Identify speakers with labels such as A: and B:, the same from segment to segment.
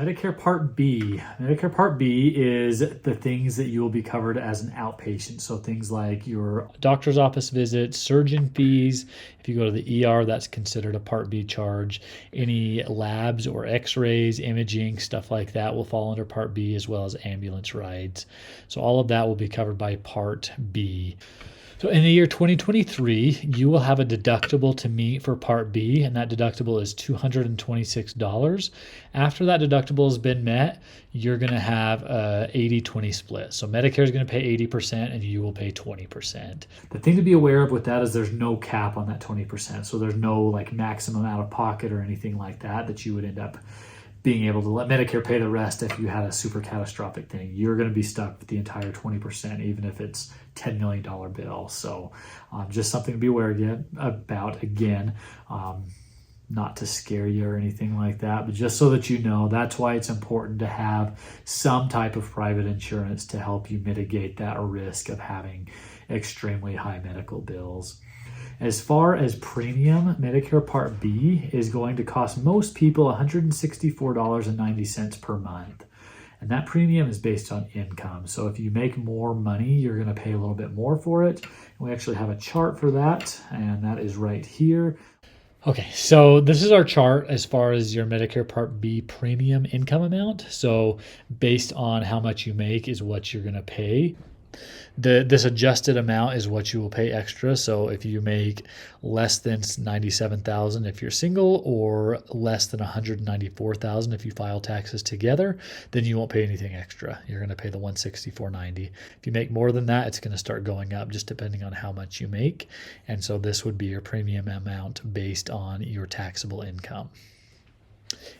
A: Medicare Part B. Medicare Part B is the things that you will be covered as an outpatient. So things like your doctor's office visits, surgeon fees. If you go to the ER, that's considered a Part B charge. Any labs or x-rays, imaging, stuff like that will fall under Part B, as well as ambulance rides. So all of that will be covered by Part B. So in the year 2023, you will have a deductible to meet for Part B, and that deductible is $226. After that deductible has been met, you're going to have a 80-20 split. So Medicare is going to pay 80% and you will pay 20%. The thing to be aware of with that is there's no cap on that 20%. So there's no like maximum out of pocket or anything like that you would end up being able to let Medicare pay the rest if you had a super catastrophic thing. You're going to be stuck with the entire 20%, even if it's $10 million bill. So just something to be aware about. Again, not to scare you or anything like that, but just so that you know, that's why it's important to have some type of private insurance to help you mitigate that risk of having extremely high medical bills. As far as premium, Medicare Part B is going to cost most people $164.90 per month. And that premium is based on income. So if you make more money, you're going to pay a little bit more for it. And we actually have a chart for that, and that is right here. Okay, so this is our chart as far as your Medicare Part B premium income amount. So based on how much you make is what you're going to pay. This adjusted amount is what you will pay extra. So if you make less than $97,000 if you're single, or less than $194,000 if you file taxes together, then you won't pay anything extra. You're going to pay the $164.90. If you make more than that, it's going to start going up just depending on how much you make. And so this would be your premium amount based on your taxable income.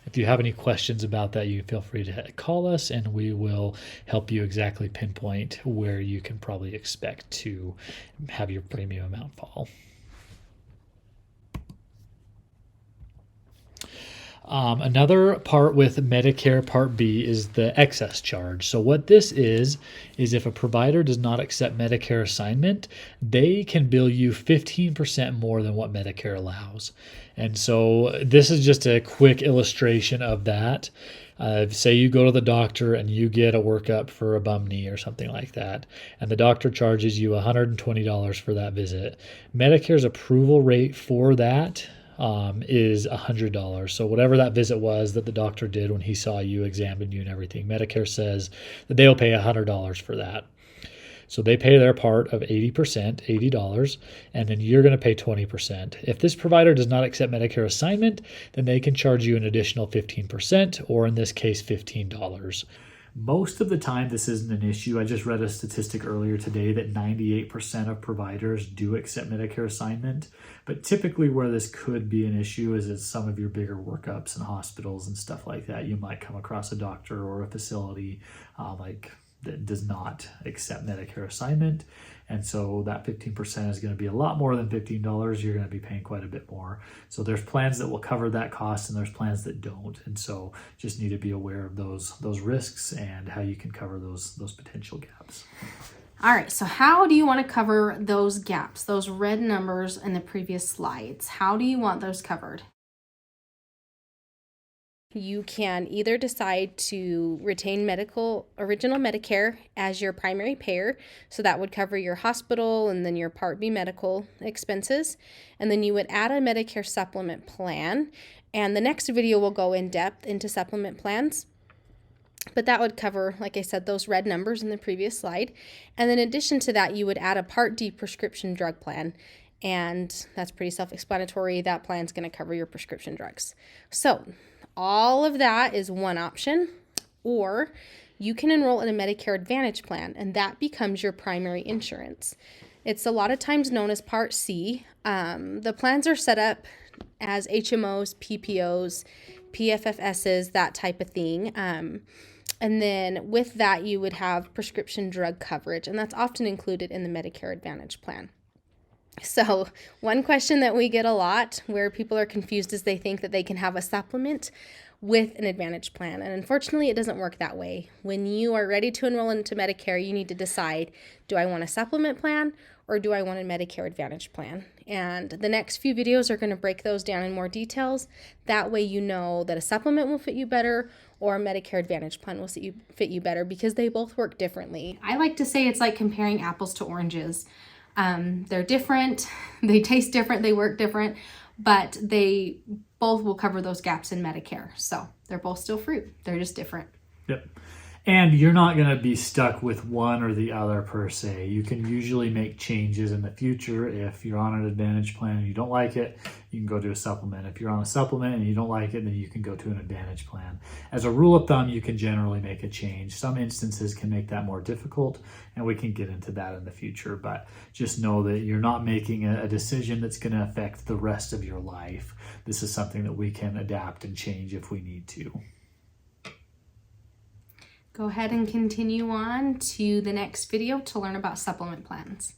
A: If you have any questions about that, you feel free to call us and we will help you exactly pinpoint where you can probably expect to have your premium amount fall. Another part with Medicare Part B is the excess charge. So what this is if a provider does not accept Medicare assignment, they can bill you 15% more than what Medicare allows. And so this is just a quick illustration of that. Say you go to the doctor and you get a workup for a bum knee or something like that, and the doctor charges you $120 for that visit. Medicare's approval rate for that is $100. So whatever that visit was that the doctor did when he saw you, examined you and everything, Medicare says that they'll pay $100 for that. So they pay their part of 80%, $80, and then you're going to pay 20%. If this provider does not accept Medicare assignment, then they can charge you an additional 15%, or in this case, $15. Most of the time, this isn't an issue. I just read a statistic earlier today that 98% of providers do accept Medicare assignment. But typically where this could be an issue is at some of your bigger workups in hospitals and stuff like that. You might come across a doctor or a facility that does not accept Medicare assignment. And so that 15% is going to be a lot more than $15. You're going to be paying quite a bit more. So there's plans that will cover that cost and there's plans that don't. And so just need to be aware of those risks and how you can cover those potential gaps.
B: All right, so how do you want to cover those gaps, those red numbers in the previous slides? How do you want those covered?
C: You can either decide to retain original Medicare as your primary payer. So that would cover your hospital and then your Part B medical expenses. And then you would add a Medicare supplement plan. And the next video will go in depth into supplement plans. But that would cover, like I said, those red numbers in the previous slide. And then in addition to that, you would add a Part D prescription drug plan. And that's pretty self-explanatory. That plan's going to cover your prescription drugs. So all of that is one option, or you can enroll in a Medicare Advantage plan, and that becomes your primary insurance. It's a lot of times known as Part C. The plans are set up as HMOs, PPOs, PFFSs, that type of thing. And then with that, you would have prescription drug coverage, and that's often included in the Medicare Advantage plan. So one question that we get a lot where people are confused is they think that they can have a supplement with an Advantage plan. And unfortunately, it doesn't work that way. When you are ready to enroll into Medicare, you need to decide, do I want a supplement plan or do I want a Medicare Advantage plan? And the next few videos are going to break those down in more details. That way you know that a supplement will fit you better or a Medicare Advantage plan will fit you better, because they both work differently.
B: I like to say it's like comparing apples to oranges. They're different, they taste different, they work different, but they both will cover those gaps in Medicare. So they're both still fruit. They're just different.
A: Yep. And you're not going to be stuck with one or the other per se. You can usually make changes in the future. If you're on an Advantage plan and you don't like it, you can go to a supplement. If you're on a supplement and you don't like it, then you can go to an Advantage plan. As a rule of thumb, you can generally make a change. Some instances can make that more difficult, and we can get into that in the future. But just know that you're not making a decision that's going to affect the rest of your life. This is something that we can adapt and change if we need to.
B: Go ahead and continue on to the next video to learn about supplement plans.